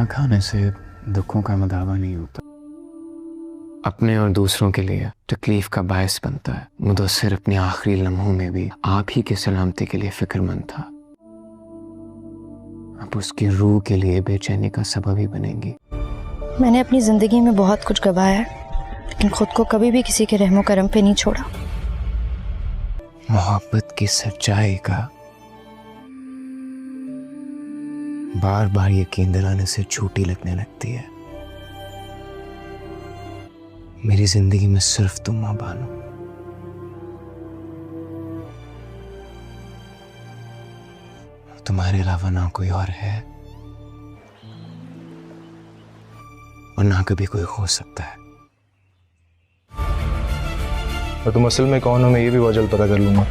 खाने से दुखों का मदावा नहीं होता, अपने और दूसरों के लिए तकलीफ का बायस बनता है। मुदस्सिर अपने आखिरी लम्हों में भी आप ही की सलामती के लिए फिक्रमंद था। अब उसकी रूह के लिए बेचैनी का सबब ही बनेंगी। मैंने अपनी जिंदगी में बहुत कुछ गवाया है, लेकिन खुद को कभी भी किसी के रहमो करम पे नहीं छोड़ा। मोहब्बत की सच्चाई का बार बार यकीन दिलाने से झूठी लगने लगती है। मेरी जिंदगी में सिर्फ तुम मां बानो। तुम्हारे अलावा ना कोई और है और ना कभी कोई हो सकता है। और तुम असल में कौन हो, मैं ये भी बहुत जल्द पता कर लूंगा।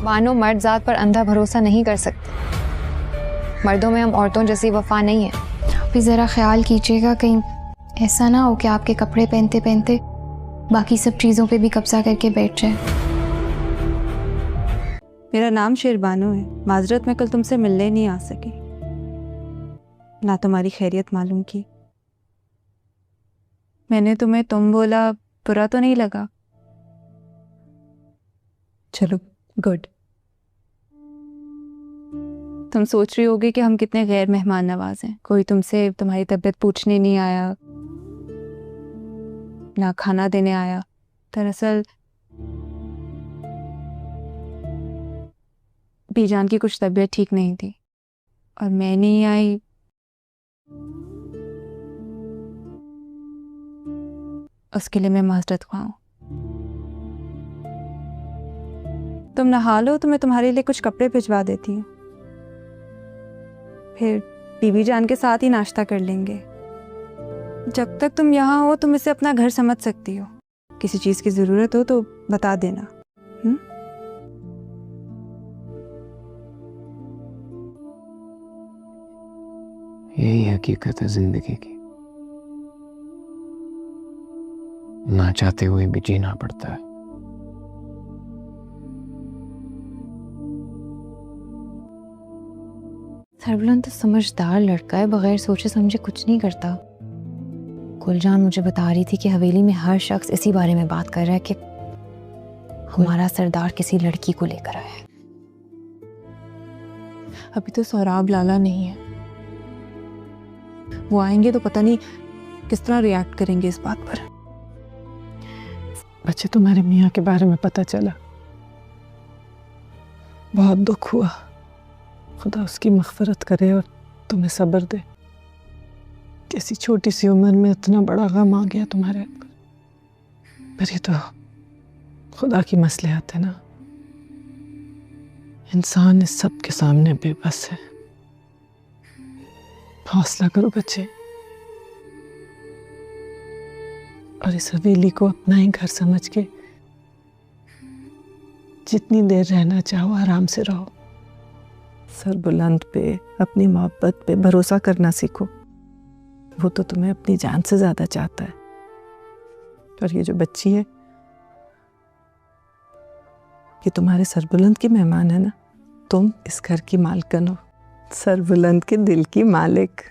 मानो मर्द जात पर अंधा भरोसा नहीं कर सकते। मर्दों में हम औरतों जैसी वफा नहीं है। अभी ज़रा ख्याल कीजिएगा, कहीं ऐसा ना हो कि आपके कपड़े पहनते पहनते बाकी सब चीज़ों पे भी कब्जा करके बैठ जाए। मेरा नाम शेरबानो है। माजरत मैं कल तुमसे मिलने नहीं आ सकी, ना तुम्हारी खैरियत मालूम की। मैंने तुम्हें तुम बोला, बुरा तो नहीं लगा? चलो गुड। तुम सोच रही होगी कि हम कितने गैर मेहमान नवाज हैं। कोई तुमसे तुम्हारी तबीयत पूछने नहीं आया, ना खाना देने आया। दरअसल बीजान की कुछ तबीयत ठीक नहीं थी और मैं नहीं आई। उसके लिए मैं माजरत ख्वाह। तुम नहा लो तो मैं तुम्हारे लिए कुछ कपड़े भिजवा देती हूँ, फिर बीबी जान के साथ ही नाश्ता कर लेंगे। जब तक तुम यहाँ हो तुम इसे अपना घर समझ सकती हो। किसी चीज़ की ज़रूरत हो तो बता देना। यही हकीकत है जिंदगी की, ना चाहते हुए भी जीना पड़ता है। सरबुलंद तो समझदार लड़का है, बगैर सोचे समझे कुछ नहीं करता। गुलजान मुझे बता रही थी कि हवेली में हर शख्स इसी बारे में बात कर रहा है कि हमारा सरदार किसी लड़की को लेकर आया है। अभी तो सौराब लाला नहीं है, वो आएंगे तो पता नहीं किस तरह रिएक्ट करेंगे इस बात पर। बच्चे, तुम्हारे मियाँ के बारे में पता चला, बहुत दुख हुआ। खुदा उसकी मग़फ़िरत करे और तुम्हें सब्र दे। कैसी छोटी सी उम्र में इतना बड़ा गम आ गया तुम्हारे ऊपर। पर ये तो खुदा की मसलिहत है ना। इंसान इस सब के सामने बेबस है। हौसला करो बच्चे, और इस हवेली को अपना ही घर समझ के जितनी देर रहना चाहो आराम से रहो। सर बुलंद पे, अपनी मोहब्बत पे भरोसा करना सीखो। वो तो तुम्हें अपनी जान से ज्यादा चाहता है। और ये जो बच्ची है, ये तुम्हारे सरबुलंद की मेहमान है ना। तुम इस घर की मालकिन हो, सरबुलंद के दिल की मालिक।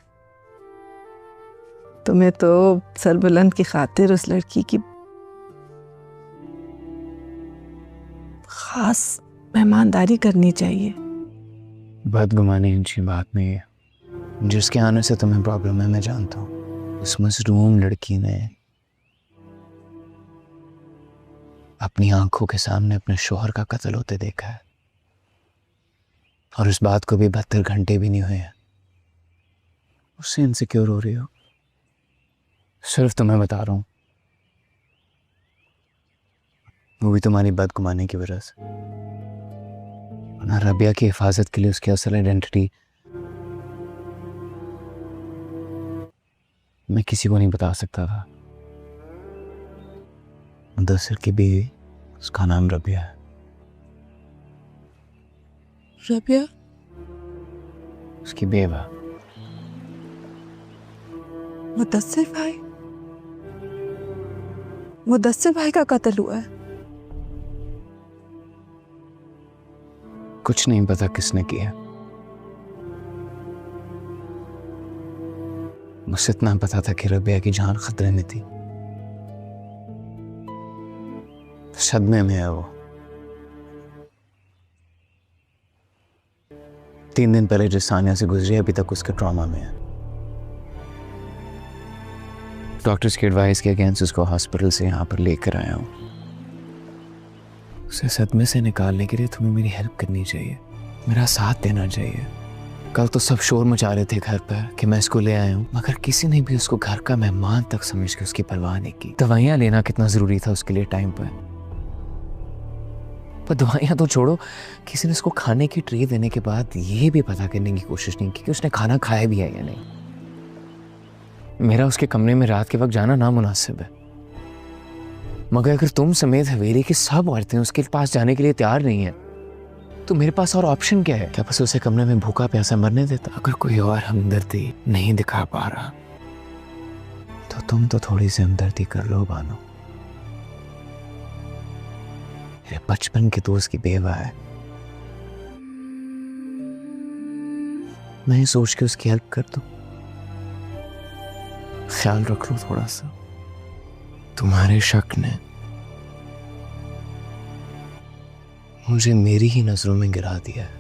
तुम्हें तो सरबुलंद की खातिर उस लड़की की खास मेहमानदारी करनी चाहिए। बदगुमानी अच्छी बात नहीं है। जिसके आने से तुम्हें प्रॉब्लम है मैं जानता हूँ। उस मजलूम लड़की ने अपनी आंखों के सामने अपने शौहर का कत्ल होते देखा है, और इस बात को भी 72 घंटे भी नहीं हुए हैं। उससे इनसिक्योर हो रही हो। सिर्फ तुम्हें बता रहा हूँ, वो भी तुम्हारी बदगुमानी की वजह से। वरना रबिया की हिफाजत के लिए उसकी असल आइडेंटिटी मैं किसी को नहीं बता सकता था। मुदस्सिर की बीवी, उसका नाम रबिया है। रबिया? उसकी बेवा। मुदस्सिर भाई? मुदस्सिर भाई का कत्ल हुआ है? कुछ नहीं पता किसने किया, मुझे इतना पता था कि रबिया की जान खतरे में थी। सदमे में है वो। 3 दिन पहले जिस सानिया से गुजरी अभी तक उसके ट्रॉमा में है। डॉक्टर्स की एडवाइस के अगेंस्ट उसको हॉस्पिटल से यहाँ पर लेकर आया हूँ। उसे सदमे से निकालने के लिए तुम्हें मेरी हेल्प करनी चाहिए, मेरा साथ देना चाहिए। कल तो सब शोर मचा रहे थे घर पर कि मैं इसको ले आया हूँ, मगर किसी ने भी उसको घर का मेहमान तक समझ के उसकी परवाह नहीं की। दवाइयाँ लेना कितना ज़रूरी था उसके लिए टाइम पर दवाइयाँ तो छोड़ो, किसी ने उसको खाने की ट्रे देने के बाद ये भी पता करने की कोशिश नहीं की कि उसने खाना खाया भी है या नहीं। मेरा उसके कमरे में रात के वक्त जाना नामुनासिब है, मगर अगर तुम समेत हवेली की सब औरतें उसके पास जाने के लिए तैयार नहीं है तो मेरे पास और ऑप्शन क्या है? क्या बस उसे कमरे में भूखा प्यासा मरने देता? अगर कोई और हमदर्दी नहीं दिखा पा रहा तो तुम तो थोड़ी सी हमदर्दी कर लो बानो। मेरे बचपन के दोस्त की बेवा है, मैं सोच के उसकी हेल्प कर दूं। ख्याल रख लो थोड़ा सा। तुम्हारे शक ने मुझे मेरी ही नजरों में गिरा दिया है।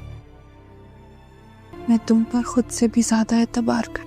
मैं तुम पर खुद से भी ज्यादा एतबार करती।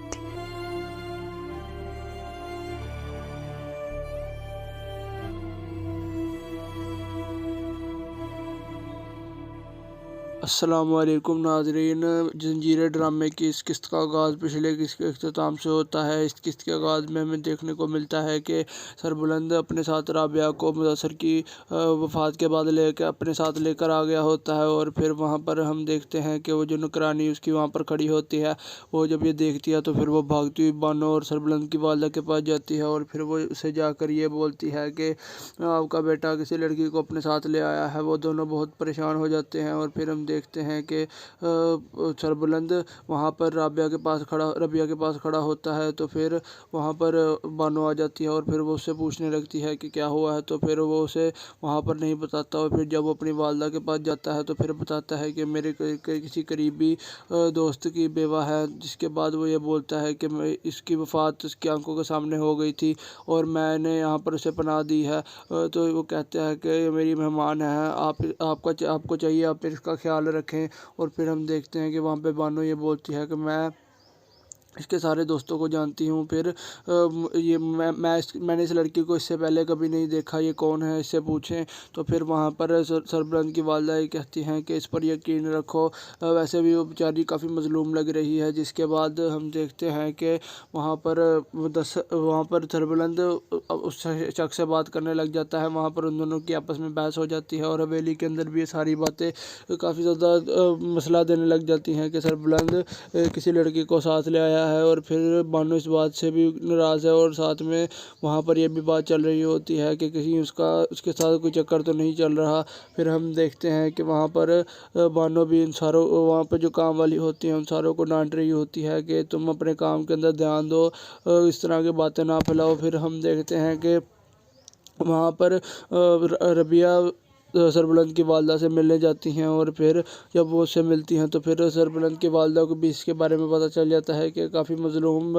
अस्सलामुअलैकुम नाज़रीन, जंजीर ड्रामे की इस किस्त का आगाज़ पिछले किस्त के अख्ताम से होता है। इस किस्त के आगाज़ में हमें देखने को मिलता है कि सरबुलंद अपने साथ राबिया को मुदस्सर की वफ़ात के बाद लेकर अपने साथ लेकर आ गया होता है। और फिर वहाँ पर हम देखते हैं कि वो जो नुकरानी उसकी वहाँ पर खड़ी होती है, वो जब ये देखती है तो फिर वो भागती हुई बानो और सरबुलंद की वालदा के पास जाती है और फिर वो उसे जाकर ये बोलती है कि आपका बेटा किसी लड़की को अपने साथ ले आया है। वो दोनों बहुत परेशान हो जाते हैं और फिर हम देखते हैं कि सरबुलंद वहाँ पर रबिया के पास खड़ा होता है। तो फिर वहाँ पर बानो आ जाती है और फिर वो उससे पूछने लगती है कि क्या हुआ है। तो फिर वो उसे वहाँ पर नहीं बताता और फिर जब वो अपनी वालदा के पास जाता है तो फिर बताता है कि मेरे किसी करीबी दोस्त की बेवा है। जिसके बाद वो ये बोलता है कि इसकी वफ़ात उसकी आंखों के सामने हो गई थी और मैंने यहाँ पर उसे पनाह दी है। तो वो कहता है कि ये मेरी मेहमान है, आपको चाहिए आप इसका ख्याल रखें। और फिर हम देखते हैं कि वहाँ पे बानो ये बोलती है कि मैं इसके सारे दोस्तों को जानती हूँ। फिर मैंने इस लड़की को इससे पहले कभी नहीं देखा, ये कौन है, इससे पूछें। तो फिर वहाँ पर सरबुलंद की वालदा ये कहती हैं कि इस पर यकीन रखो, वैसे भी वो बेचारी काफ़ी मज़लूम लग रही है। जिसके बाद हम देखते हैं कि वहाँ पर सरबुलंद उस शख्स से बात करने लग जाता है। वहाँ पर उन दोनों की आपस में बहस हो जाती है और हवेली के अंदर भी ये सारी बातें काफ़ी ज़्यादा मसला देने लग जाती हैं कि सरबुलंद किसी लड़की को साथ ले आया है। और फिर बानो इस बात से भी नाराज़ है और साथ में वहाँ पर यह भी बात चल रही होती है कि कहीं उसके साथ कोई चक्कर तो नहीं चल रहा। फिर हम देखते हैं कि वहाँ पर बानो भी वहाँ पर जो काम वाली होती हैं उन सारों को डांट रही होती है कि तुम अपने काम के अंदर ध्यान दो, इस तरह की बातें ना फैलाओ। फिर हम देखते हैं कि वहाँ पर रबिया सरबुलंद की वालदा से मिलने जाती हैं और फिर जब वो उससे मिलती हैं तो फिर सरबुलंद की वालदा को भी इसके बारे में पता चल जाता है कि काफ़ी मज़लूम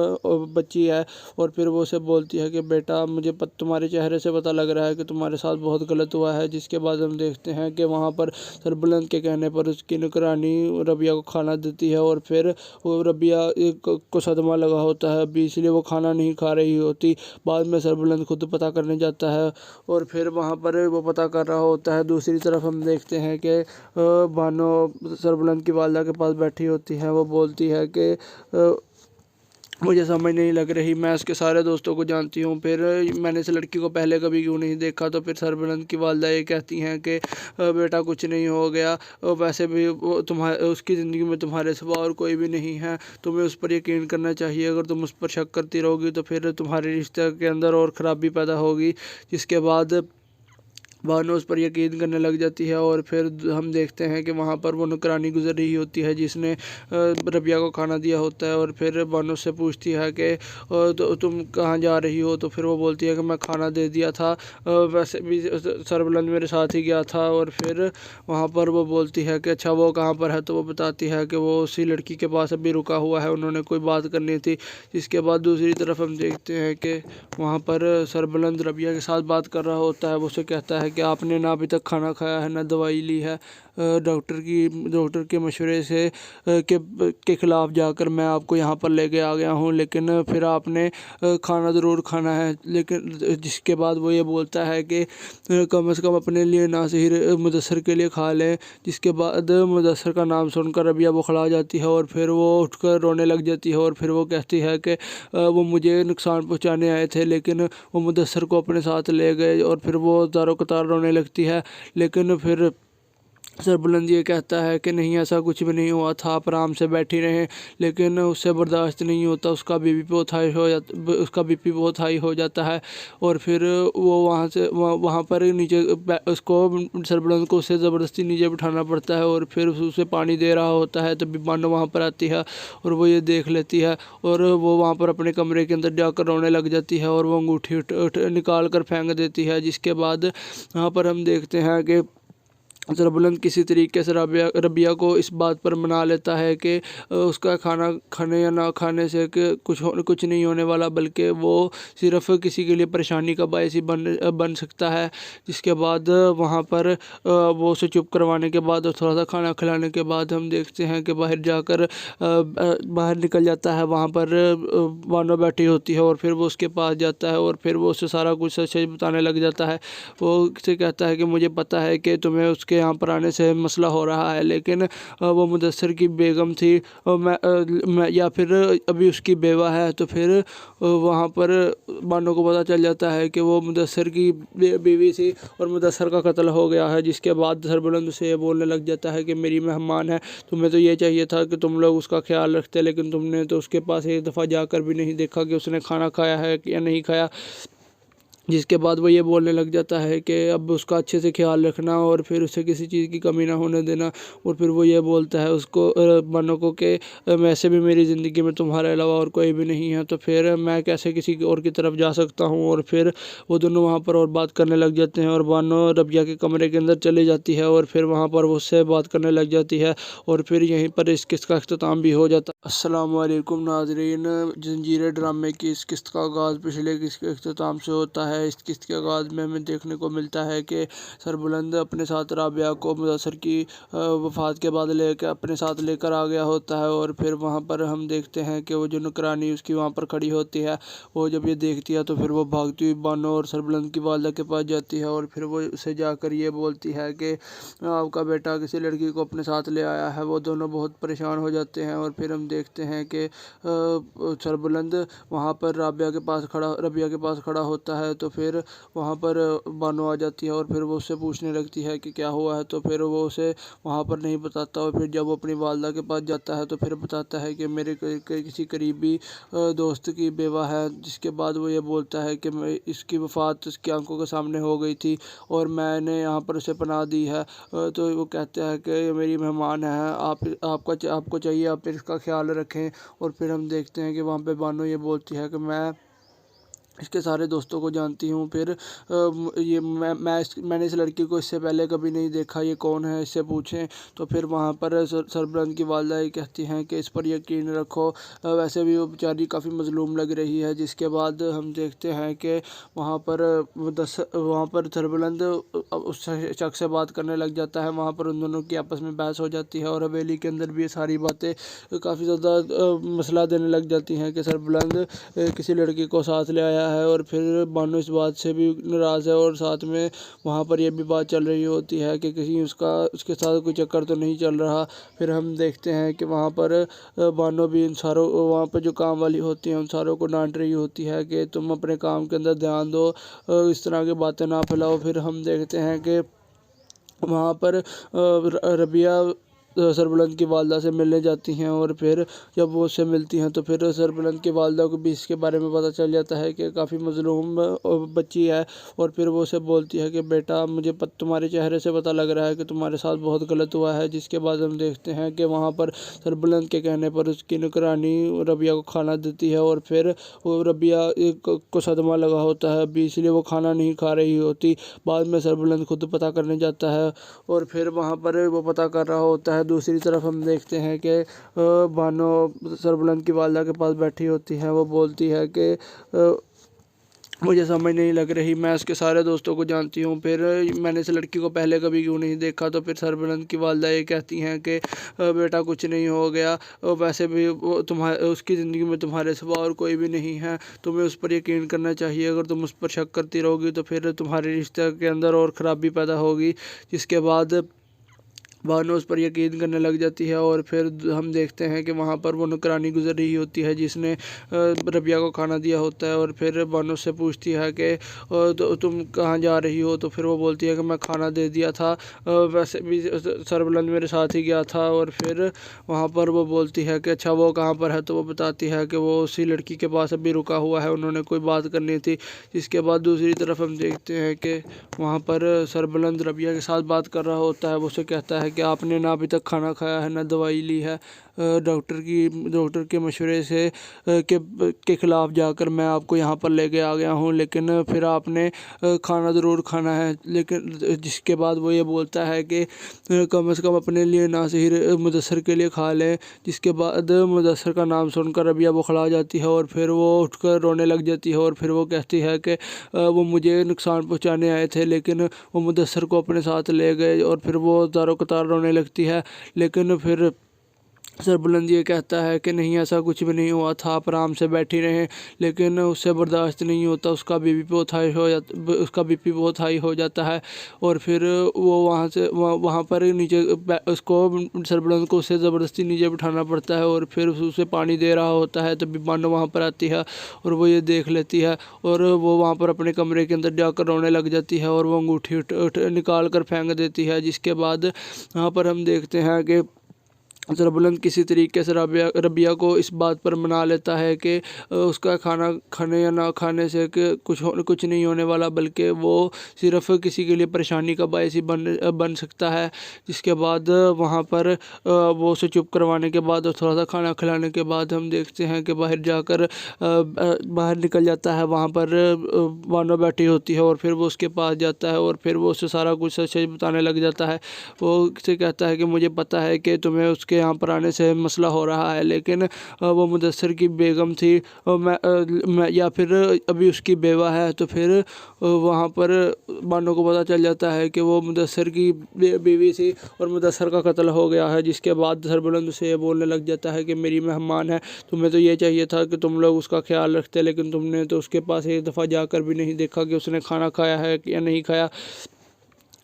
बच्ची है। और फिर वो उसे बोलती है कि बेटा मुझे तुम्हारे चेहरे से पता लग रहा है कि तुम्हारे साथ बहुत गलत हुआ है। जिसके बाद हम देखते हैं कि वहाँ पर सरबुलंद के कहने पर उसकी नुकरानी रबिया को खाना देती है और फिर वो रबिया को सदमा लगा होता है अभी, इसलिए वो खाना नहीं खा रही होती। बाद में सरबुलंद खुद पता करने जाता है और फिर वहाँ पर वो पता कर रहा होता है। दूसरी तरफ हम देखते हैं कि बानो सरबुलंद की वालदा के पास बैठी होती है। वो बोलती है कि मुझे समझ नहीं लग रही, मैं उसके सारे दोस्तों को जानती हूँ, फिर मैंने इस लड़की को पहले कभी क्यों नहीं देखा। तो फिर सरबुलंद की वालदा ये कहती हैं कि बेटा कुछ नहीं हो गया, वैसे भी वो उसकी ज़िंदगी में तुम्हारे सिवा और कोई भी नहीं है, तुम्हें उस पर यकीन करना चाहिए। अगर तुम उस पर शक करती रहोगी तो फिर तुम्हारे रिश्ते के अंदर और ख़राबी पैदा होगी। जिसके बाद बानो उस पर यकीन करने लग जाती है और फिर हम देखते हैं कि वहाँ पर वो नौकरानी गुजर रही होती है जिसने रबिया को खाना दिया होता है। और फिर बानो से पूछती है कि तो तुम कहाँ जा रही हो? तो फिर वो बोलती है कि मैं खाना दे दिया था, वैसे भी सरबलंद मेरे साथ ही गया था। और फिर वहाँ पर वो बोलती है कि अच्छा वो कहाँ पर है? तो वो बताती है कि वो उसी लड़की के पास अभी रुका हुआ है, उन्होंने कोई बात करनी थी। जिसके बाद दूसरी तरफ हम देखते हैं कि वहाँ पर सरबलंद रबिया के साथ बात कर रहा होता है। वो उसे कहता है कि आपने ना अभी तक खाना खाया है, ना दवाई ली है, डॉक्टर के मशवरे से के ख़िलाफ़ जाकर मैं आपको यहाँ पर लेके आ गया हूँ, लेकिन फिर आपने खाना ज़रूर खाना है। लेकिन जिसके बाद वो ये बोलता है कि कम से कम अपने लिए ना सही मुदस्सर के लिए खा लें। जिसके बाद मुदस्सर का नाम सुनकर रबिया बौखला जाती है और फिर वो उठकर रोने लग जाती है। और फिर वो कहती है कि वो मुझे नुकसान पहुँचाने आए थे, लेकिन वो मुदस्सर को अपने साथ ले गए। और फिर वो ज़ारो कतार रोने लगती है। लेकिन फिर सरबुलंद ये कहता है कि नहीं, ऐसा कुछ भी नहीं हुआ था, आप आराम से बैठी रहें। लेकिन उससे बर्दाश्त नहीं होता, उसका बीपी बहुत हाई हो जाता है। और फिर वो वहाँ पर नीचे उसको सरबुलंद को उससे ज़बरदस्ती नीचे बिठाना पड़ता है। और फिर उसे पानी दे रहा होता है, तभी बानो वहाँ पर आती है और वो ये देख लेती है और वो वहाँ पर अपने कमरे के अंदर जाकर रोने लग जाती है और वो अंगूठी निकाल कर फेंक देती है। जिसके बाद यहाँ पर हम देखते हैं कि सरबुलंद किसी तरीके से रबिया को इस बात पर मना लेता है कि उसका खाना खाने या ना खाने से कि कुछ नहीं होने वाला, बल्कि वो सिर्फ किसी के लिए परेशानी का बायस ही बन सकता है। जिसके बाद वहाँ पर वो उसे चुप करवाने के बाद और थोड़ा सा खाना खिलाने के बाद हम देखते हैं कि बाहर निकल जाता है। वहाँ पर बानो बैठी होती है और फिर वो उसके पास जाता है और फिर वो उसे सारा कुछ सच बताने लग जाता है। वो उसे कहता है कि मुझे पता है कि तुम्हें उसके यहाँ पर आने से मसला हो रहा है, लेकिन वो मुदस्सर की बेगम थी और मैं या फिर अभी उसकी बेवा है। तो फिर वहाँ पर बानो को पता चल जाता है कि वो मुदस्सर की बीवी थी और मुदस्सर का कत्ल हो गया है। जिसके बाद सरबुलंद से ये बोलने लग जाता है कि मेरी मेहमान है, तुम्हें तो ये चाहिए था कि तुम लोग उसका ख्याल रखते, लेकिन तुमने तो उसके पास एक दफ़ा जाकर भी नहीं देखा कि उसने खाना खाया है या नहीं खाया। जिसके बाद वो ये बोलने लग जाता है कि अब उसका अच्छे से ख्याल रखना और फिर उसे किसी चीज़ की कमी ना होने देना। और फिर वो ये बोलता है उसको बानो को कि वैसे भी मेरी ज़िंदगी में तुम्हारे अलावा और कोई भी नहीं है, तो फिर मैं कैसे किसी और की तरफ जा सकता हूँ। और फिर वो दोनों वहाँ पर और बात करने लग जाते हैं और बानो रबिया के कमरे के अंदर चली जाती है और फिर वहाँ पर वो उससे बात करने लग जाती है और फिर यहीं पर इस किस्त का अख्ताम भी हो जाता है। अस्सलाम वालेकुम नाज़रीन, जंजीर ड्रामे की इस किस्त का आगाज़ पिछले किस्त के अख्ताम से होता है। इस किस्त के आगाज़ में हमें देखने को मिलता है कि सरबुलंद अपने साथ राबिया को मुदस्सर की वफ़ात के बाद अपने साथ लेकर आ गया होता है। और फिर वहाँ पर हम देखते हैं कि वो जो नौकरानी उसकी वहाँ पर खड़ी होती है, वो जब ये देखती है तो फिर वो भागती हुई बानो और सरबुलंद की वालदा के पास जाती है और फिर वो उसे जाकर ये बोलती है कि आपका बेटा किसी लड़की को अपने साथ ले आया है। वो दोनों बहुत परेशान हो जाते हैं और फिर हम देखते हैं कि सरबुलंद वहाँ पर रबिया के पास खड़ा होता है। तो फिर वहाँ पर बानो आ जाती है और फिर वो उससे पूछने लगती है कि क्या हुआ है। तो फिर वो उसे वहाँ पर नहीं बताता और फिर जब वो अपनी वालदा के पास जाता है तो फिर बताता है कि मेरे किसी करीबी दोस्त की बेवा है। जिसके बाद वो ये बोलता है कि इसकी वफ़ात उसकी आंखों के सामने हो गई थी और मैंने यहाँ पर उसे पनाह दी है। तो वो कहता है कि ये मेरी मेहमान है, आपको चाहिए आप इसका ख्याल रखें। और फिर हम देखते हैं कि वहाँ पे बानो ये बोलती है कि मैं इसके सारे दोस्तों को जानती हूँ। फिर मैंने इस लड़की को इससे पहले कभी नहीं देखा, ये कौन है, इससे पूछें। तो फिर वहाँ पर सरबलंद की वालदा ये कहती हैं कि इस पर यकीन रखो, वैसे भी वो बेचारी काफ़ी मज़लूम लग रही है। जिसके बाद हम देखते हैं कि वहाँ पर सरबलंद उस शख्स से बात करने लग जाता है। वहाँ पर उन दोनों की आपस में बहस हो जाती है और हवेली के अंदर भी ये सारी बातें काफ़ी ज़्यादा मसला देने लग जाती हैं कि सरबलंद किसी लड़की को साथ ले आया है। और फिर बानो इस बात से भी नाराज़ है और साथ में वहाँ पर यह भी बात चल रही होती है कि कहीं उसके साथ कोई चक्कर तो नहीं चल रहा। फिर हम देखते हैं कि वहाँ पर बानो भी वहाँ पर जो काम वाली होती हैं उन सारों को डांट रही होती है कि तुम अपने काम के अंदर ध्यान दो, इस तरह की बातें ना फैलाओ। फिर हम देखते हैं कि वहाँ पर रबिया सरबलंद की वालदा से मिलने जाती हैं और फिर जब वो उससे मिलती हैं तो फिर सरबलंद की वालदा को भी इसके बारे में पता चल जाता है कि काफ़ी मज़लूम बच्ची है। और फिर वो उसे बोलती है कि बेटा मुझे तुम्हारे चेहरे से पता लग रहा है कि तुम्हारे साथ बहुत गलत हुआ है। जिसके बाद हम देखते हैं कि वहाँ पर सरबलंद के कहने पर उसकी नुकरानी रबिया को खाना देती है और फिर वो रबिया को सदमा लगा होता है अभी, इसलिए वो खाना नहीं खा रही होती। बाद में सरबलंद खुद पता करने जाता है और फिर वहाँ पर वो पता कर रहा होता है। दूसरी तरफ हम देखते हैं कि बानो सरबलंद की वालदा के पास बैठी होती है। वो बोलती है कि मुझे समझ नहीं लग रही, मैं उसके सारे दोस्तों को जानती हूँ, फिर मैंने इस लड़की को पहले कभी क्यों नहीं देखा। तो फिर सरबलंद की वालदा ये कहती हैं कि बेटा कुछ नहीं हो गया, वैसे भी वो तुम्हारे उसकी ज़िंदगी में तुम्हारे सिवा और कोई भी नहीं है, तुम्हें उस पर यकीन करना चाहिए। अगर तुम उस पर शक करती रहोगी तो फिर तुम्हारे रिश्ते के अंदर और ख़राबी पैदा होगी। जिसके बाद बानो उस पर यकीन करने लग जाती है और फिर हम देखते हैं कि वहाँ पर वो नौकरानी गुजर रही होती है जिसने रबिया को खाना दिया होता है। और फिर बानो से पूछती है कि तो तुम कहाँ जा रही हो। तो फिर वो बोलती है कि मैं खाना दे दिया था, वैसे भी सरबलंद मेरे साथ ही गया था। और फिर वहाँ पर वो बोलती है कि अच्छा वो कहाँ पर है। तो वो बताती है कि वो उसी लड़की के पास अभी रुका हुआ है, उन्होंने कोई बात करनी थी। जिसके बाद दूसरी तरफ हम देखते हैं कि वहाँ पर सरबलंद रबिया के साथ बात कर रहा होता है। वो उसे कहता है कि आपने ना अभी तक खाना खाया है ना दवाई ली है, डॉक्टर के मशवरे से के ख़िलाफ़ जाकर मैं आपको यहाँ पर लेके आ गया हूँ, लेकिन फिर आपने खाना ज़रूर खाना है। लेकिन जिसके बाद वो ये बोलता है कि कम से कम अपने लिए ना सही मुदस्सर के लिए खा लें। जिसके बाद मुदस्सर का नाम सुनकर रबिया बौखला जाती है और फिर वो उठकर रोने लग जाती है। और फिर वो कहती है कि वो मुझे नुकसान पहुँचाने आए थे, लेकिन वो मुदस्सर को अपने साथ ले गए। और फिर वो ज़ारो कतार रोने लगती है। लेकिन फिर सरबलंद ये कहता है कि नहीं ऐसा कुछ भी नहीं हुआ था, आप आराम से बैठी रहें। लेकिन उससे बर्दाश्त नहीं होता, उसका बीपी बहुत हाई हो जाता है। और फिर वो वहाँ पर नीचे उसको सरबलंद को उससे ज़बरदस्ती नीचे बिठाना पड़ता है। और फिर उसे पानी दे रहा होता है तभी बानो वहाँ पर आती है और वो ये देख लेती है और वो वहाँ पर अपने कमरे के अंदर जाकर रोने लग जाती है और वो अंगूठी निकाल कर फेंक देती है। जिसके बाद यहाँ पर हम देखते हैं कि सरबलंद किसी तरीके से रबिया को इस बात पर मना लेता है कि उसका खाना खाने या ना खाने से कि कुछ नहीं होने वाला, बल्कि वो सिर्फ किसी के लिए परेशानी का बायस ही बन सकता है। जिसके बाद वहाँ पर वो उसे चुप करवाने के बाद और थोड़ा सा खाना खिलाने के बाद हम देखते हैं कि बाहर निकल जाता है। वहाँ पर बानो बैठी होती है और फिर वो उसके पास जाता है और फिर वो उसे सारा कुछ सच बताने लग जाता है। वो उसे कहता है कि मुझे पता है कि तुम्हें उसके यहाँ पर आने से मसला हो रहा है, लेकिन वो मुदस्सर की बेगम थी और मैं या फिर अभी उसकी बेवा है। तो फिर वहाँ पर बानो को पता चल जाता है कि वो मुदस्सर की बीवी थी और मुदस्सर का कत्ल हो गया है। जिसके बाद सरबलंद से ये बोलने लग जाता है कि मेरी मेहमान है, तुम्हें तो ये चाहिए था कि तुम लोग उसका ख्याल रखते, लेकिन तुमने तो उसके पास एक दफ़ा जाकर भी नहीं देखा कि उसने खाना खाया है या नहीं खाया।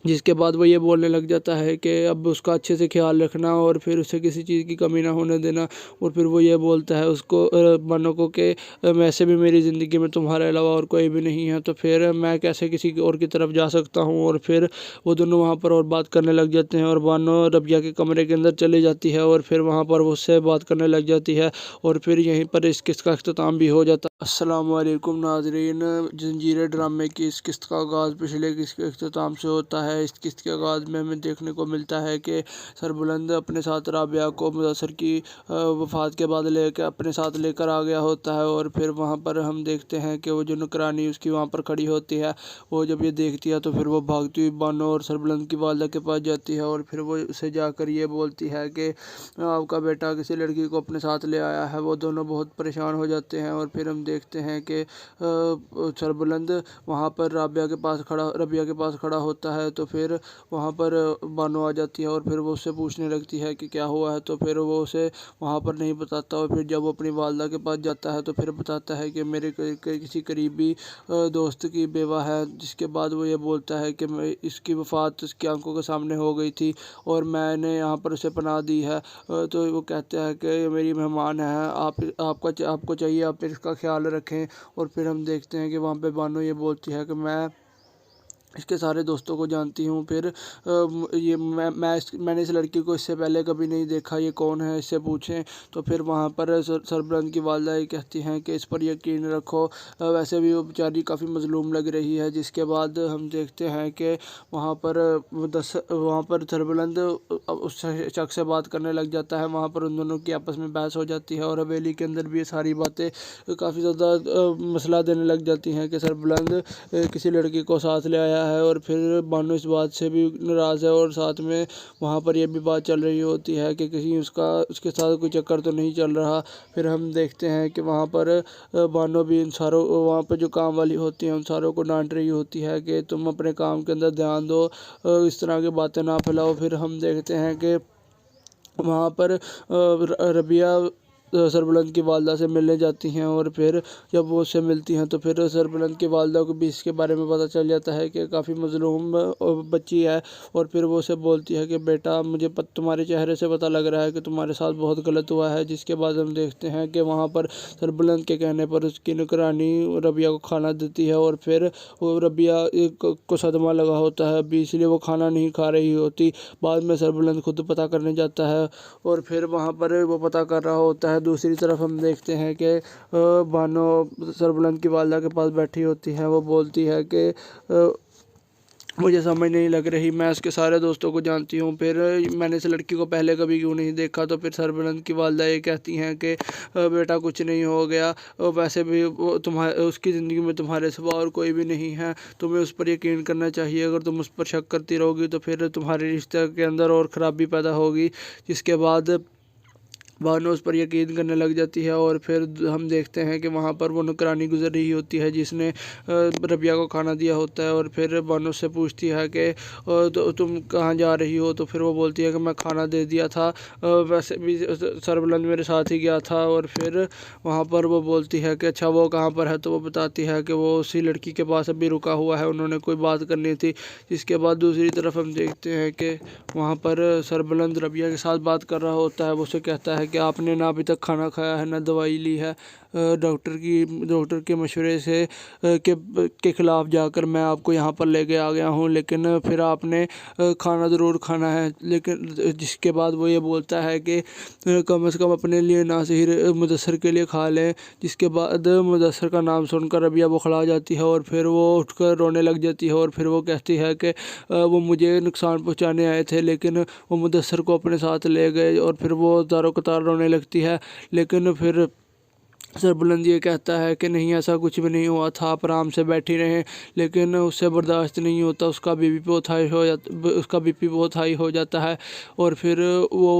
जिसके बाद वो ये बोलने लग जाता है कि अब उसका अच्छे से ख्याल रखना और फिर उसे किसी चीज़ की कमी ना होने देना। और फिर वो ये बोलता है उसको बानो को कि वैसे भी मेरी ज़िंदगी में तुम्हारे अलावा और कोई भी नहीं है, तो फिर मैं कैसे किसी और की तरफ जा सकता हूँ। और फिर वो दोनों वहाँ पर और बात करने लग जाते हैं और बानो रबिया के कमरे के अंदर चली जाती है और फिर वहाँ पर वो उससे बात करने लग जाती है और फिर यहीं पर इस किस्त का अख्ताम भी हो जाता है। अस्सलाम वालेकुम नाज़रीन, जंजीर ड्रामे की इस किस्त का आगाज़ पिछले किस्त के अख्ताम से होता है। इस किस्त के आगाज़ में हमें देखने को मिलता है कि सरबलंद अपने साथ राबिया को मुदस्सर की वफ़ात के बाद अपने साथ लेकर आ गया होता है। और फिर वहाँ पर हम देखते हैं कि वो जो नुकरानी उसकी वहाँ पर खड़ी होती है, वो जब ये देखती है तो फिर वो भागती हुई बानो और सरबलंद की वालदा के पास जाती है और फिर वो उसे जाकर ये बोलती है कि आपका बेटा किसी लड़की को अपने साथ ले आया है। वो दोनों बहुत परेशान हो जाते हैं और फिर हम देखते हैं कि सरबलंद वहाँ पर रबिया के पास खड़ा होता है। तो फिर वहाँ पर बानो आ जाती है और फिर वो उससे पूछने लगती है कि क्या हुआ है। तो फिर वो उसे वहाँ पर नहीं बताता और फिर जब वो अपनी वालदा के पास जाता है तो फिर बताता है कि मेरे किसी करीबी दोस्त की बेवा है। जिसके बाद वो ये बोलता है कि इसकी वफ़ात उसकी आंखों के सामने हो गई थी और मैंने यहाँ पर उसे पनाह दी है। तो वो कहते हैं कि ये मेरी मेहमान है, आपको चाहिए आप इसका ख्याल रखें। और फिर हम देखते हैं कि वहाँ पे बानो ये बोलती है कि मैं इसके सारे दोस्तों को जानती हूँ। फिर ये मैंने इस लड़की को इससे पहले कभी नहीं देखा, ये कौन है, इससे पूछें। तो फिर वहाँ पर सरबरंद की वालदा ये कहती हैं कि इस पर यकीन रखो। वैसे भी वो बेचारी काफ़ी मज़लूम लग रही है। जिसके बाद हम देखते हैं कि वहाँ पर सरबरंद उस शख्स से बात करने लग जाता है। वहाँ पर उन दोनों की आपस में बहस हो जाती है और हवेली के अंदर भी ये सारी बातें काफ़ी ज़्यादा मसला देने लग जाती हैं कि सरबरंद किसी लड़की को साथ ले आया है। और फिर बानो इस बात से भी नाराज़ है और साथ में वहाँ पर यह भी बात चल रही होती है कि कहीं उसके साथ कोई चक्कर तो नहीं चल रहा। फिर हम देखते हैं कि वहाँ पर बानो भी इन सारों वहाँ पर जो काम वाली होती हैं उन सारों को डांट रही होती है कि तुम अपने काम के अंदर ध्यान दो, इस तरह की बातें ना फैलाओ। फिर हम देखते हैं कि वहाँ पर रबिया सरबलंद की वालदा से मिलने जाती हैं और फिर जब वो उससे मिलती हैं तो फिर सरबलंद की वालदा को भी इसके बारे में पता चल जाता है कि काफ़ी मज़लूम बच्ची है। और फिर वो उसे बोलती है कि बेटा मुझे तुम्हारे चेहरे से पता लग रहा है कि तुम्हारे साथ बहुत गलत हुआ है। जिसके बाद हम देखते हैं कि वहाँ पर सरबलंद के कहने पर उसकी निगरानी रबिया को खाना देती है और फिर वो रबिया को सदमा लगा होता है अभी, इसलिए वो खाना नहीं खा रही होती। बाद में सरबलंद खुद पता करने जाता है और फिर वहाँ पर वो पता कर रहा होता है। दूसरी तरफ हम देखते हैं कि बानो सरबलंद की वालदा के पास बैठी होती है। वो बोलती है कि मुझे समझ नहीं लग रही, मैं उसके सारे दोस्तों को जानती हूँ, फिर मैंने इस लड़की को पहले कभी क्यों नहीं देखा। तो फिर सरबलंद की वालदा ये कहती हैं कि बेटा कुछ नहीं हो गया, वैसे भी वो उसकी ज़िंदगी में तुम्हारे सिवा और कोई भी नहीं है, तुम्हें उस पर यकीन करना चाहिए। अगर तुम उस पर शक करती रहोगी तो फिर तुम्हारे रिश्ते के अंदर और ख़राबी पैदा होगी। जिसके बाद बानो उस पर यकीन करने लग जाती है और फिर हम देखते हैं कि वहाँ पर वो नौकरानी गुजर रही होती है जिसने रबिया को खाना दिया होता है। और फिर बानो से पूछती है कि तो तुम कहाँ जा रही हो। तो फिर वो बोलती है कि मैं खाना दे दिया था, वैसे भी सरबलंद मेरे साथ ही गया था। और फिर वहाँ पर वो बोलती है कि अच्छा वो कहाँ पर है। तो वो बताती है कि वो उसी लड़की के पास अभी रुका हुआ है, उन्होंने कोई बात करनी थी। जिसके बाद दूसरी तरफ हम देखते हैं कि वहाँ पर सरबलंद रबिया के साथ बात कर रहा होता है। वो उसे कहता है कि आपने ना अभी तक खाना खाया है ना दवाई ली है, डॉक्टर के मशवरे से के ख़िलाफ़ जाकर मैं आपको यहाँ पर लेके आ गया हूँ, लेकिन फिर आपने खाना ज़रूर खाना है। लेकिन जिसके बाद वो ये बोलता है कि कम से कम अपने लिए ना सही मुदस्सर के लिए खा लें। जिसके बाद मुदस्सर का नाम सुनकर रबिया बौखला जाती है और फिर वो उठकर रोने लग जाती है। और फिर वो कहती है कि वो मुझे नुकसान पहुँचाने आए थे, लेकिन वो मुदस्सर को अपने साथ ले गए। और फिर वो ज़ारो कतार रोने लगती है। लेकिन फिर सरबलंद ये कहता है कि नहीं ऐसा कुछ भी नहीं हुआ था, आप आराम से बैठी रहें। लेकिन उससे बर्दाश्त नहीं होता, उसका बीपी बहुत हाई हो जाता है। और फिर वो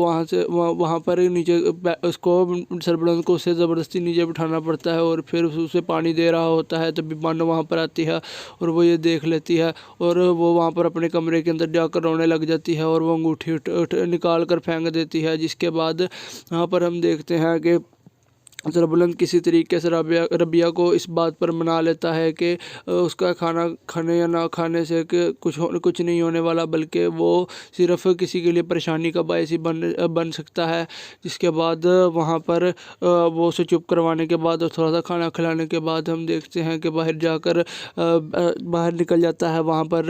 वहाँ पर नीचे उसको सरबलंद को उससे ज़बरदस्ती नीचे बिठाना पड़ता है। और फिर उसे पानी दे रहा होता है तभी बानो वहाँ पर आती है और वो ये देख लेती है और वो वहाँ पर अपने कमरे के अंदर जाकर रोने लग जाती है और वो अंगूठी निकाल कर फेंक देती है। जिसके बाद यहाँ पर हम देखते हैं कि सरबलंद किसी तरीके से रबिया को इस बात पर मना लेता है कि उसका खाना खाने या ना खाने से कि कुछ नहीं होने वाला, बल्कि वो सिर्फ किसी के लिए परेशानी का बायस ही बन सकता है। जिसके बाद वहाँ पर वो उसे चुप करवाने के बाद और थोड़ा सा खाना खिलाने के बाद हम देखते हैं कि बाहर निकल जाता है। वहाँ पर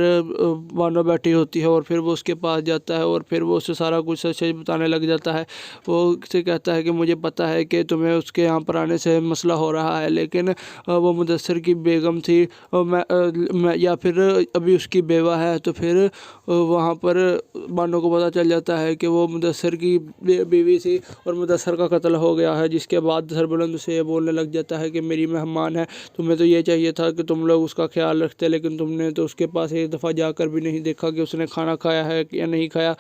बानो बैठी होती है और फिर वो उसके पास जाता है और फिर वो उसे सारा कुछ सच बताने लग जाता है। वो उसे कहता है कि मुझे पता है कि तुम्हें उसके यहाँ पर आने से मसला हो रहा है, लेकिन वो मुदस्सर की बेगम थी और मैं या फिर अभी उसकी बेवा है। तो फिर वहाँ पर बानो को पता चल जाता है कि वो मुदस्सर की बीवी थी और मुदस्सर का कत्ल हो गया है। जिसके बाद सरबलंद से ये बोलने लग जाता है कि मेरी मेहमान है, तुम्हें तो ये चाहिए था कि तुम लोग उसका ख्याल रखते, लेकिन तुमने तो उसके पास एक दफ़ा जाकर भी नहीं देखा कि उसने खाना खाया है या नहीं खाया।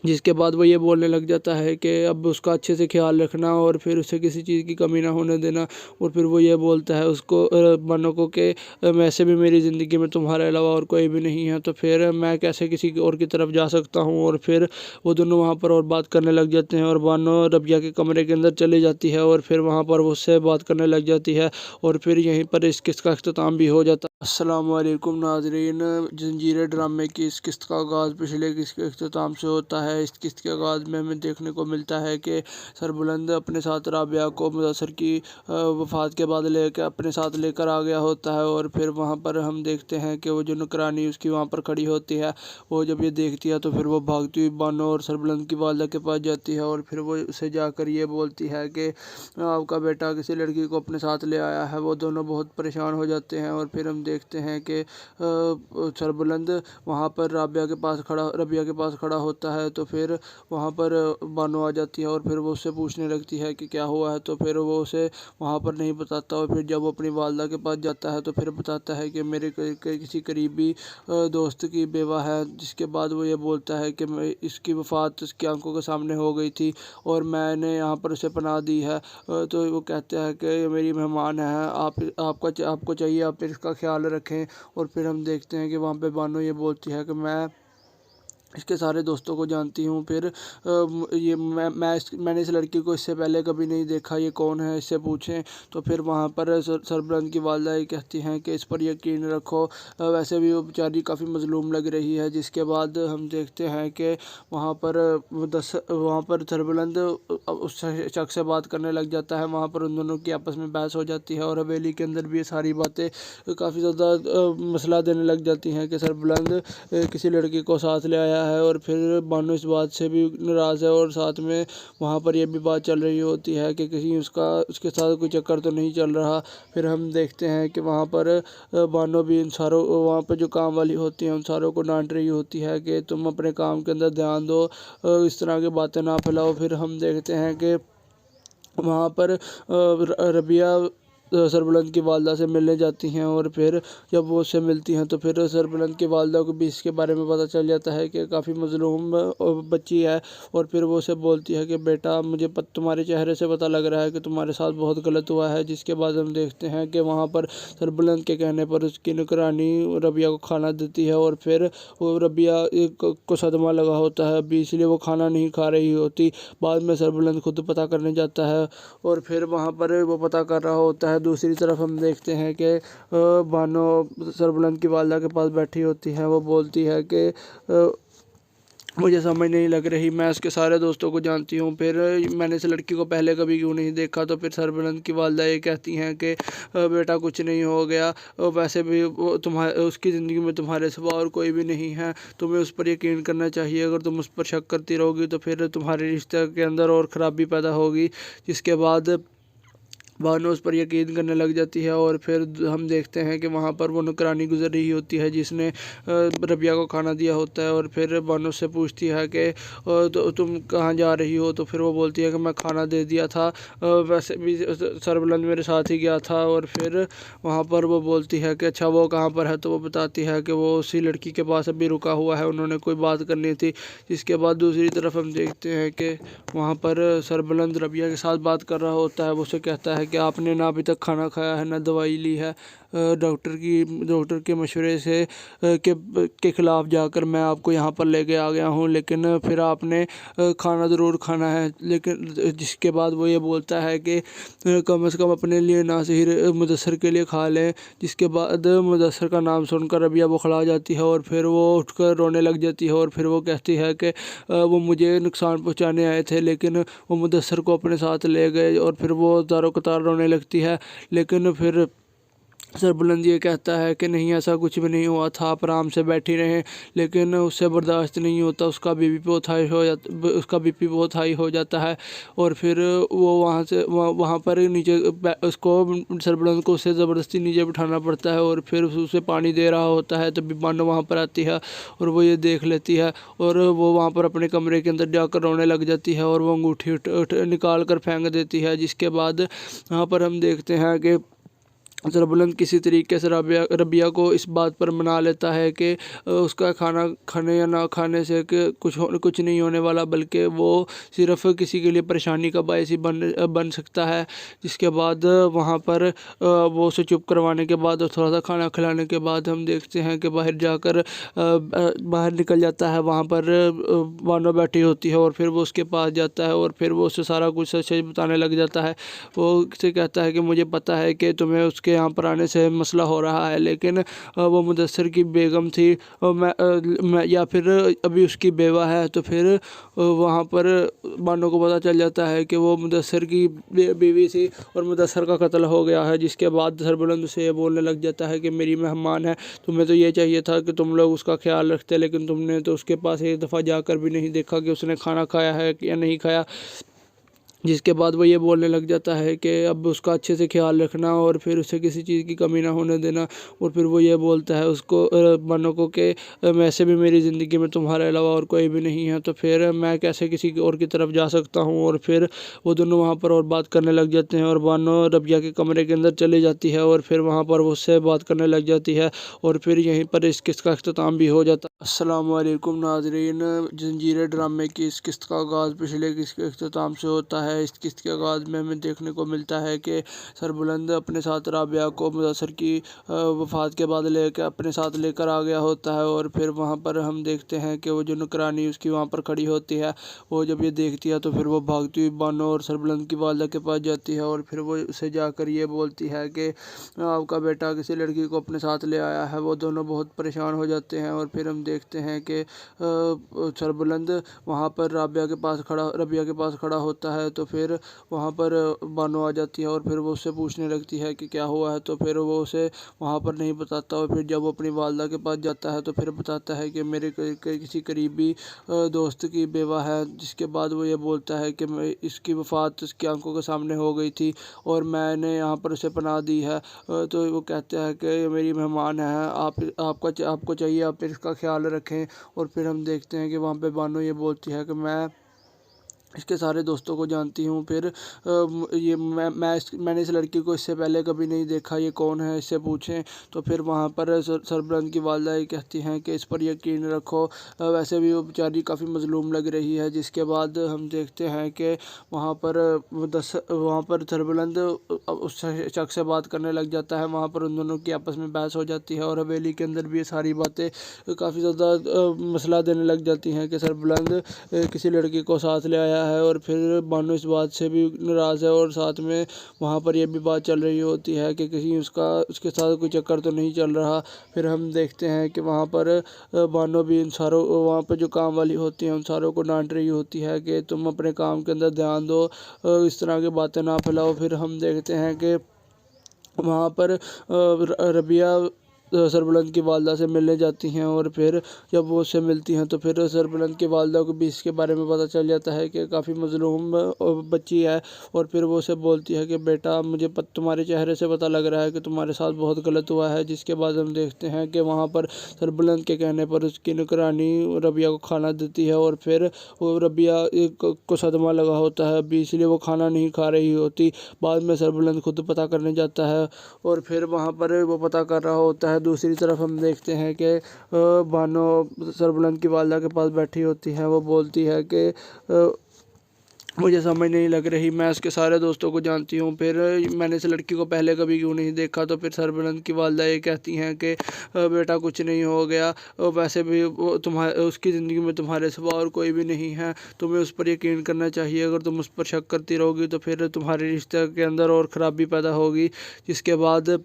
जिसके बाद वो ये बोलने लग जाता है कि अब उसका अच्छे से ख्याल रखना और फिर उसे किसी चीज़ की कमी ना होने देना। और फिर वो ये बोलता है उसको बानो को कि वैसे भी मेरी ज़िंदगी में तुम्हारे अलावा और कोई भी नहीं है, तो फिर मैं कैसे किसी और की तरफ जा सकता हूँ। और फिर वो दोनों वहाँ पर और बात करने लग जाते हैं और बानो रबिया के कमरे के अंदर चली जाती है और फिर वहाँ पर वो उससे बात करने लग जाती है और फिर यहीं पर इस किस्त का अख्ताम भी हो जाता है। अस्सलाम वालेकुम नाज़रीन, जंजीरें ड्रामे की इस किस्त का आगाज़ पिछले किस्त के अख्ताम से होता है। है। इस किस्त के बाद में हमें देखने को मिलता है कि सरबुलंद अपने साथ राबिया को मुदस्सर की वफ़ात के बाद लेकर अपने साथ लेकर आ गया होता है। और फिर वहाँ पर हम देखते हैं कि वो जो नौकरानी उसकी वहाँ पर खड़ी होती है, वो जब ये देखती है तो फिर वो भागती हुई बानो और सरबुलंद की वालदा के पास जाती है और फिर वो उसे जाकर ये बोलती है कि आपका बेटा किसी लड़की को अपने साथ ले आया है। वो दोनों बहुत परेशान हो जाते हैं और फिर हम देखते हैं कि सरबुलंद वहाँ पर रबिया के पास खड़ा होता है। तो फिर वहाँ पर बानो आ जाती है और फिर वो उससे पूछने लगती है कि क्या हुआ है। तो फिर वो उसे वहाँ पर नहीं बताता और फिर जब वो अपनी वालदा के पास जाता है तो फिर बताता है कि मेरे किसी करीबी दोस्त की बेवा है। जिसके बाद वो ये बोलता है कि इसकी वफ़ात उसकी आंखों के सामने हो गई थी और मैंने यहाँ पर उसे पनाह दी है। तो वो कहते हैं कि ये मेरी मेहमान है, आपको चाहिए आप इसका ख्याल रखें। और फिर हम देखते हैं कि वहाँ पे बानो ये बोलती है कि मैं इसके सारे दोस्तों को जानती हूँ। फिर मैंने इस लड़की को इससे पहले कभी नहीं देखा, ये कौन है, इससे पूछें। तो फिर वहाँ पर सरबलंद की वालदा ये कहती हैं कि इस पर यकीन रखो। वैसे भी वो बेचारी काफ़ी मज़लूम लग रही है। जिसके बाद हम देखते हैं कि वहाँ पर सरबलंद उस शख्स से बात करने लग जाता है। वहाँ पर उन दोनों की आपस में बहस हो जाती है और हवेली के अंदर भी ये सारी बातें काफ़ी ज़्यादा मसला देने लग जाती हैं कि सरबलंद किसी लड़की को साथ ले आया है। और फिर बानो इस बात से भी नाराज़ है और साथ में वहाँ पर यह भी बात चल रही होती है कि कहीं उसके साथ कोई चक्कर तो नहीं चल रहा। फिर हम देखते हैं कि वहाँ पर बानो भी इन सारों वहाँ पर जो काम वाली होती हैं उन सारों को डांट रही होती है कि तुम अपने काम के अंदर ध्यान दो, इस तरह की बातें ना फैलाओ। फिर हम देखते हैं कि वहाँ पर रबिया सरबलंद की वालदा से मिलने जाती हैं और फिर जब वो उससे मिलती हैं तो फिर सरबलंद की वालदा को भी इसके बारे में पता चल जाता है कि काफ़ी मज़लूम बच्ची है। और फिर वो उसे बोलती है कि बेटा मुझे तुम्हारे चेहरे से पता लग रहा है कि तुम्हारे साथ बहुत गलत हुआ है। जिसके बाद हम देखते हैं कि वहाँ पर सरबलंद के कहने पर उसकी नौकरानी रबिया को खाना देती है और फिर वो रबिया को सदमा लगा होता है अभी, इसलिए वो खाना नहीं खा रही होती। बाद में सरबलंद खुद पता करने जाता है और फिर वहाँ पर वो पता कर रहा होता है। दूसरी तरफ हम देखते हैं कि बानो सरबलंद की वालदा के पास बैठी होती है। वो बोलती है कि मुझे समझ नहीं लग रही, मैं उसके सारे दोस्तों को जानती हूँ, फिर मैंने इस लड़की को पहले कभी क्यों नहीं देखा। तो फिर सरबलंद की वालदा ये कहती हैं कि बेटा कुछ नहीं हो गया, वैसे भी वो उसकी ज़िंदगी में तुम्हारे सिवा और कोई भी नहीं है, तुम्हें उस पर यकीन करना चाहिए। अगर तुम उस पर शक करती रहोगी तो फिर तुम्हारे रिश्ते के अंदर और ख़राबी पैदा होगी। जिसके बाद बानो उस पर यकीन करने लग जाती है और फिर हम देखते हैं कि वहाँ पर वो नौकरानी गुजर रही होती है जिसने रबिया को खाना दिया होता है। और फिर बानो से पूछती है कि तो तुम कहाँ जा रही हो। तो फिर वो बोलती है कि मैं खाना दे दिया था, वैसे भी सरबलंद मेरे साथ ही गया था। और फिर वहाँ पर वो बोलती है कि अच्छा वो कहाँ पर है। तो वो बताती है कि वो उसी लड़की के पास अभी रुका हुआ है, उन्होंने कोई बात करनी थी। जिसके बाद दूसरी तरफ हम देखते हैं कि वहाँ पर सरबलंद रबिया के साथ बात कर रहा होता है। वो उसे कहता है कि आपने ना अभी तक खाना खाया है ना दवाई ली है, डॉक्टर के मशवरे से के ख़िलाफ़ जाकर मैं आपको यहाँ पर लेके आ गया हूँ, लेकिन फिर आपने खाना ज़रूर खाना है। लेकिन जिसके बाद वो ये बोलता है कि कम से कम अपने लिए ना सही मुदस्सर के लिए खा लें। जिसके बाद मुदस्सर का नाम सुनकर रबिया बौखला जाती है और फिर वो उठकर रोने लग जाती है। और फिर वो कहती है कि वो मुझे नुकसान पहुँचाने आए थे, लेकिन वो मुदस्सर को अपने साथ ले गए। और फिर वो ज़ारो कतार रोने लगती है। लेकिन फिर सरबलंद ये कहता है कि नहीं, ऐसा कुछ भी नहीं हुआ था, आप आराम से बैठी रहें। लेकिन उससे बर्दाश्त नहीं होता, उसका बीपी बहुत हाई हो जाता है। और फिर वो वहाँ पर नीचे उसको सरबलंद को उससे ज़बरदस्ती नीचे बिठाना पड़ता है। और फिर उसे पानी दे रहा होता है तभी बानो वहाँ पर आती है और वो ये देख लेती है और वो वहाँ पर अपने कमरे के अंदर जाकर रोने लग जाती है और वो अंगूठी निकाल कर फेंक देती है। जिसके बाद यहाँ पर हम देखते हैं कि सरबलंद किसी तरीके से रबिया को इस बात पर मना लेता है कि उसका खाना खाने या ना खाने से कि कुछ नहीं होने वाला, बल्कि वो सिर्फ किसी के लिए परेशानी का बायस ही बन सकता है। जिसके बाद वहाँ पर वो उसे चुप करवाने के बाद और थोड़ा सा खाना खिलाने के बाद हम देखते हैं कि बाहर निकल जाता है। वहाँ पर बानो बैठी होती है और फिर वो उसके पास जाता है और फिर वो उससे सारा कुछ सच बताने लग जाता है। वो उससे कहता है कि मुझे पता है कि तुम्हें उसके यहाँ पर आने से मसला हो रहा है, लेकिन वो मुदस्सर की बेगम थी मैं या फिर अभी उसकी बेवा है। तो फिर वहाँ पर बानो को पता चल जाता है कि वो मुदस्सर की बीवी थी और मुदस्सर का कत्ल हो गया है। जिसके बाद सरबुलंद से ये बोलने लग जाता है कि मेरी मेहमान है, तुम्हें तो ये चाहिए था कि तुम लोग उसका ख्याल रखते, लेकिन तुमने तो उसके पास एक दफ़ा जाकर भी नहीं देखा कि उसने खाना खाया है या नहीं खाया। जिसके बाद वो ये बोलने लग जाता है कि अब उसका अच्छे से ख्याल रखना और फिर उसे किसी चीज़ की कमी ना होने देना। और फिर वो ये बोलता है उसको बानो को कि वैसे भी मेरी ज़िंदगी में तुम्हारे अलावा और कोई भी नहीं है, तो फिर मैं कैसे किसी और की तरफ जा सकता हूँ। और फिर वो दोनों वहाँ पर और बात करने लग जाते हैं और बानो रबिया के कमरे के अंदर चली जाती है और फिर वहाँ पर वो उससे बात करने लग जाती है और फिर यहीं पर इस किस्त का अख्ताम भी हो जाता है। अस्सलाम वालेकुम नाज़रीन, जंजीरें ड्रामे की इस किस्त का आगाज़ पिछले किस्त के अख्ताम से होता है। इस किस्त के आगाज़ में हमें देखने को मिलता है कि सरबुलंद अपने साथ राबिया को मुदस्सर की वफ़ात के बाद लेकर अपने साथ लेकर आ गया होता है। और फिर वहाँ पर हम देखते हैं कि वो जो नुकरानी उसकी वहाँ पर खड़ी होती है, वो जब ये देखती है तो फिर वो भागती हुई बानो और सरबुलंद की वालदा के पास जाती है और फिर वो उसे जाकर ये बोलती है कि आपका बेटा किसी लड़की को अपने साथ ले आया है। वो दोनों बहुत परेशान हो जाते हैं और फिर हम देखते हैं कि सरबुलंद वहाँ पर रबिया के पास खड़ा होता है। तो फिर वहाँ पर बानो आ जाती है और फिर वो उससे पूछने लगती है कि क्या हुआ है। तो फिर वो उसे वहाँ पर नहीं बताता और फिर जब वो अपनी वालदा के पास जाता है तो फिर बताता है कि मेरे किसी करीबी दोस्त की बेवा है। जिसके बाद वो ये बोलता है कि इसकी वफ़ात उसकी आंखों के सामने हो गई थी और मैंने यहाँ पर उसे पनाह दी है। तो वो कहते हैं कि ये मेरी मेहमान है, आपको चाहिए आप इसका ख्याल रखें। और फिर हम देखते हैं कि वहाँ पे बानो ये बोलती है कि मैं इसके सारे दोस्तों को जानती हूँ। फिर मैंने इस लड़की को इससे पहले कभी नहीं देखा, ये कौन है, इससे पूछें। तो फिर वहाँ पर सरबरंद की वालदा ये कहती हैं कि इस पर यकीन रखो, वैसे भी वो बेचारी काफ़ी मज़लूम लग रही है। जिसके बाद हम देखते हैं कि वहाँ पर सरबुलंद उस शख्स से बात करने लग जाता है। वहाँ पर उन दोनों की आपस में बहस हो जाती है और हवेली के अंदर भी ये सारी बातें काफ़ी ज़्यादा मसला देने लग जाती हैं कि सरबुलंद किसी लड़की को साथ ले आया है। और फिर बानो इस बात से भी नाराज़ है और साथ में वहाँ पर यह भी बात चल रही होती है कि कहीं उसके साथ कोई चक्कर तो नहीं चल रहा। फिर हम देखते हैं कि वहाँ पर बानो भी इन सारों वहाँ पर जो काम वाली होती हैं उन सारों को डांट रही होती है कि तुम अपने काम के अंदर ध्यान दो, इस तरह की बातें ना फैलाओ। फिर हम देखते हैं कि वहाँ पर रबिया सरबुलंद की वालदा से मिलने जाती हैं और फिर जब वो उससे मिलती हैं तो फिर सरबुलंद की वालदा को भी इसके बारे में पता चल जाता है कि काफ़ी मज़लूम बच्ची है। और फिर वो उसे बोलती है कि बेटा मुझे तुम्हारे चेहरे से पता लग रहा है कि तुम्हारे साथ बहुत गलत हुआ है। जिसके बाद हम देखते हैं कि वहाँ पर सरबुलंद के कहने पर उसकी नुकरानी रबिया को खाना देती है और फिर वो रबिया को सदमा लगा होता है अभी, इसलिए वो खाना नहीं खा रही होती। बाद में सरबुलंद खुद पता करने जाता है और फिर वहाँ पर वो पता कर रहा होता है। दूसरी तरफ हम देखते हैं कि बानो सरबुलंद की वालदा के पास बैठी होती है। वो बोलती है कि मुझे समझ नहीं लग रही, मैं उसके सारे दोस्तों को जानती हूँ, फिर मैंने इस लड़की को पहले कभी क्यों नहीं देखा। तो फिर सरबुलंद की वालदा ये कहती हैं कि बेटा कुछ नहीं हो गया, वैसे भी वो उसकी ज़िंदगी में तुम्हारे सिवा और कोई भी नहीं है, तुम्हें उस पर यकीन करना चाहिए। अगर तुम उस पर शक करती रहोगी तो फिर तुम्हारे रिश्ते के अंदर और ख़राबी पैदा होगी। जिसके बाद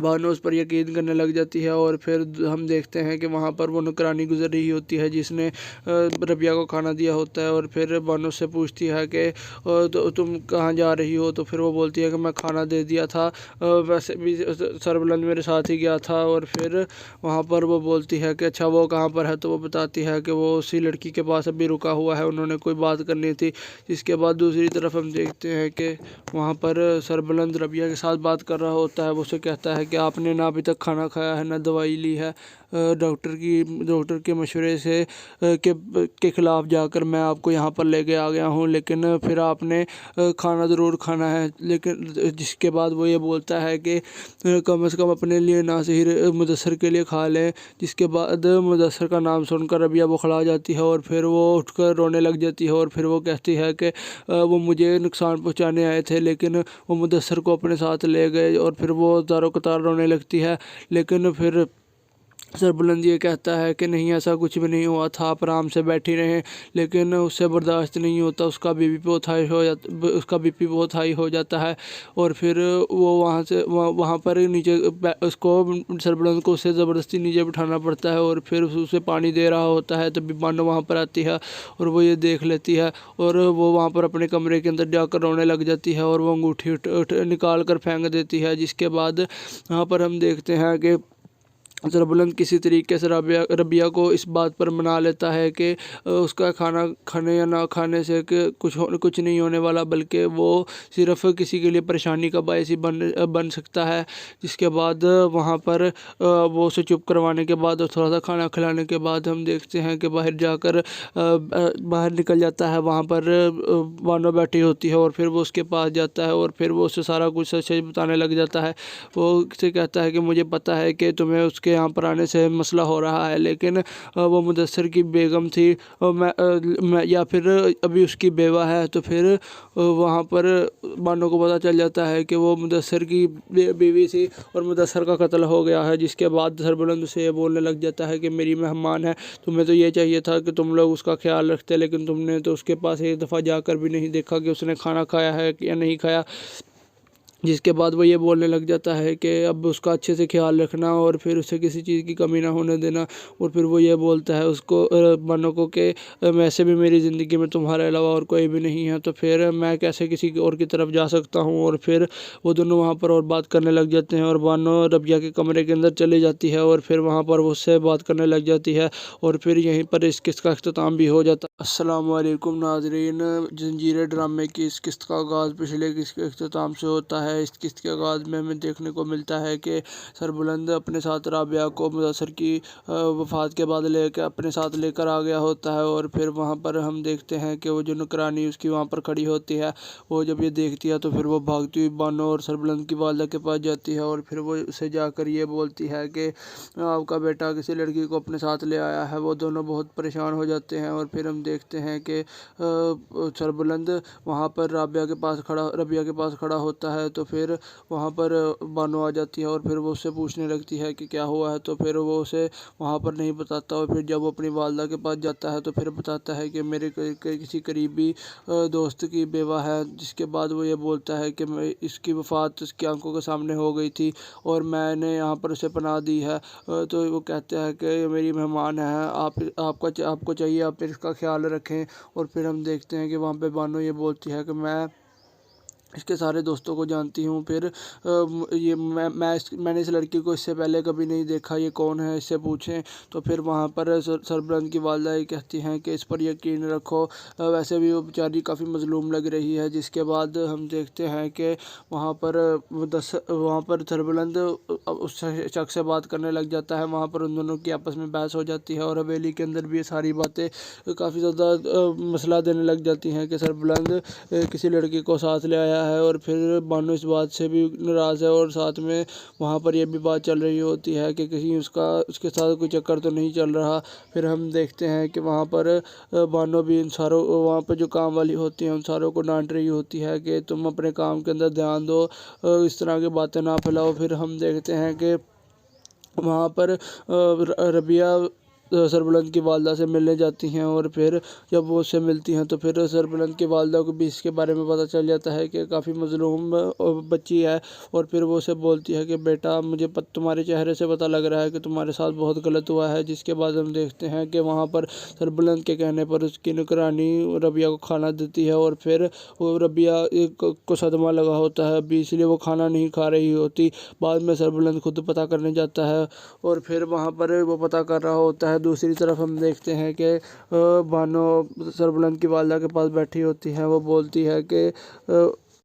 बानो उस पर यकीन करने लग जाती है और फिर हम देखते हैं कि वहाँ पर वो नुकरानी गुजर रही होती है जिसने रबिया को खाना दिया होता है। और फिर बानो से पूछती है कि तो तुम कहाँ जा रही हो। तो फिर वो बोलती है कि मैं खाना दे दिया था, वैसे भी सरबुलंद मेरे साथ ही गया था। और फिर वहाँ पर वो बोलती है कि अच्छा वो कहाँ पर है। तो वो बताती है कि वो उसी लड़की के पास अभी रुका हुआ है, उन्होंने कोई बात करनी थी। जिसके बाद दूसरी तरफ हम देखते हैं कि वहाँ पर सरबुलंद रबिया के साथ बात कर रहा होता है। वो उसे कहता है कि आपने ना अभी तक खाना खाया है ना दवाई ली है, डॉक्टर के मशवरे से के ख़िलाफ़ जाकर मैं आपको यहाँ पर लेके आ गया हूँ, लेकिन फिर आपने खाना ज़रूर खाना है। लेकिन जिसके बाद वो ये बोलता है कि कम से कम अपने लिए ना सही मुदस्सर के लिए खा लें। जिसके बाद मुदस्सर का नाम सुनकर रबिया बौखला जाती है और फिर वो उठकर रोने लग जाती है। और फिर वो कहती है कि वो मुझे नुकसान पहुँचाने आए थे, लेकिन वो मुदस्सर को अपने साथ ले गए। और फिर वो ज़ारो कतार रोने लगती है। लेकिन फिर सरबुलंद ये कहता है कि नहीं ऐसा कुछ भी नहीं हुआ था, आप आराम से बैठी रहें, लेकिन उससे बर्दाश्त नहीं होता, उसका बीपी बहुत हाई हो जाता है। और फिर वो वहाँ पर नीचे उसको सरबुलंद को उससे ज़बरदस्ती नीचे बिठाना पड़ता है और फिर उसे पानी दे रहा होता है। तभी बानो वहाँ पर आती है और वो ये देख लेती है और वो वहाँ पर अपने कमरे के अंदर जाकर रोने लग जाती है और वो अंगूठी निकाल कर फेंक देती है। जिसके बाद यहाँ पर हम देखते हैं कि सरबुलंद किसी तरीके से रबिया को इस बात पर मना लेता है कि उसका खाना खाने या ना खाने से कि कुछ नहीं होने वाला, बल्कि वो सिर्फ किसी के लिए परेशानी का बायस ही बन सकता है। जिसके बाद वहाँ पर वो उसे चुप करवाने के बाद और थोड़ा सा खाना खिलाने के बाद हम देखते हैं कि बाहर निकल जाता है। वहाँ पर बानो बैठी होती है और फिर वो उसके पास जाता है और फिर वो उससे सारा कुछ सच बताने लग जाता है। वो उससे कहता है कि मुझे पता है कि तुम्हें उसके यहाँ पर आने से मसला हो रहा है, लेकिन वो मुदस्सर की बेगम थी और मैं या फिर अभी उसकी बेवा है। तो फिर वहाँ पर बानो को पता चल जाता है कि वो मुदस्सर की बीवी थी और मुदस्सर का कत्ल हो गया है। जिसके बाद सरबुलंद उसे ये बोलने लग जाता है कि मेरी मेहमान है, तुम्हें तो ये चाहिए था कि तुम लोग उसका ख्याल रखते, लेकिन तुमने तो उसके पास एक दफ़ा जाकर भी नहीं देखा कि उसने खाना खाया है या नहीं खाया। जिसके बाद वो ये बोलने लग जाता है कि अब उसका अच्छे से ख्याल रखना और फिर उसे किसी चीज़ की कमी ना होने देना। और फिर वो ये बोलता है उसको बानो को कि वैसे भी मेरी ज़िंदगी में तुम्हारे अलावा और कोई भी नहीं है, तो फिर मैं कैसे किसी और की तरफ जा सकता हूँ। और फिर वो दोनों वहाँ पर और बात करने लग जाते हैं और बानो रबिया के कमरे के अंदर चली जाती है और फिर वहाँ पर वो उससे बात करने लग जाती है और फिर यहीं पर इस किस्त का अख्ताम भी हो जाता है। अस्सलाम वालेकुम नाज़रीन, जंजीरें ड्रामे की इस किस्त का आगाज़ पिछले किस्त के अख्ताम से होता है। इस किस्त के आगाज़ में हमें देखने को मिलता है कि सरबुलंद अपने साथ राबिया को मुदस्सर की वफ़ात के बाद अपने साथ लेकर आ गया होता है। और फिर वहाँ पर हम देखते हैं कि वो जो नुकरानी उसकी वहाँ पर खड़ी होती है, वो जब ये देखती है तो फिर वो भागती हुई बानो और सरबुलंद की वालदा के पास जाती है और फिर वो उसे जाकर ये बोलती है कि आपका बेटा किसी लड़की को अपने साथ ले आया है। वो दोनों बहुत परेशान हो जाते हैं और फिर हम देखते हैं कि सरबुलंद वहाँ पर रबिया के पास खड़ा होता है। तो फिर वहाँ पर बानो आ जाती है और फिर वो उससे पूछने लगती है कि क्या हुआ है। तो फिर वो उसे वहाँ पर नहीं बताता और फिर जब वो अपनी वालदा के पास जाता है तो फिर बताता है कि मेरे किसी करीबी दोस्त की बेवा है। जिसके बाद वो ये बोलता है कि इसकी वफ़ात उसकी आंखों के सामने हो गई थी और मैंने यहाँ पर उसे पनाह दी है। तो वो कहते हैं कि ये मेरी मेहमान है, आपको चाहिए आप इसका ख्याल रखें। और फिर हम देखते हैं कि वहाँ पे बानो ये बोलती है कि मैं इसके सारे दोस्तों को जानती हूँ। फिर मैंने इस लड़की को इससे पहले कभी नहीं देखा, ये कौन है, इससे पूछें। तो फिर वहाँ पर सरबुलंद की वालदा ये कहती हैं कि इस पर यकीन रखो, वैसे भी वो बेचारी काफ़ी मज़लूम लग रही है। जिसके बाद हम देखते हैं कि वहाँ पर सरबुलंद उस शख्स से बात करने लग जाता है। वहाँ पर उन दोनों की आपस में बहस हो जाती है और हवेली के अंदर भी ये सारी बातें काफ़ी ज़्यादा मसला देने लग जाती हैं कि सरबुलंद किसी लड़की को साथ ले आया है। और फिर बानो इस बात से भी नाराज़ है और साथ में वहाँ पर यह भी बात चल रही होती है कि कहीं उसके साथ कोई चक्कर तो नहीं चल रहा। फिर हम देखते हैं कि वहाँ पर बानो भी वहाँ पर जो काम वाली होती हैं उन सारों को डांट रही होती है कि तुम अपने काम के अंदर ध्यान दो, इस तरह की बातें ना फैलाओ। फिर हम देखते हैं कि वहाँ पर रबिया सरबुलंद की वालदा से मिलने जाती हैं और फिर जब वो उससे मिलती हैं तो फिर सरबुलंद की वालदा को भी इसके बारे में पता चल जाता है कि काफ़ी मज़लूम बच्ची है। और फिर वो उसे बोलती है कि बेटा मुझे तुम्हारे चेहरे से पता लग रहा है कि तुम्हारे साथ बहुत गलत हुआ है। जिसके बाद हम देखते हैं कि वहाँ पर सरबुलंद के कहने पर उसकी नुकरानी रबिया को खाना देती है और फिर वो रबिया को सदमा लगा होता है अभी, इसलिए वो खाना नहीं खा रही होती। बाद में सरबुलंद खुद पता करने जाता है और फिर वहाँ पर वो पता कर रहा होता है। दूसरी तरफ हम देखते हैं कि बानो सरबुलंद की वालदा के पास बैठी होती है। वो बोलती है कि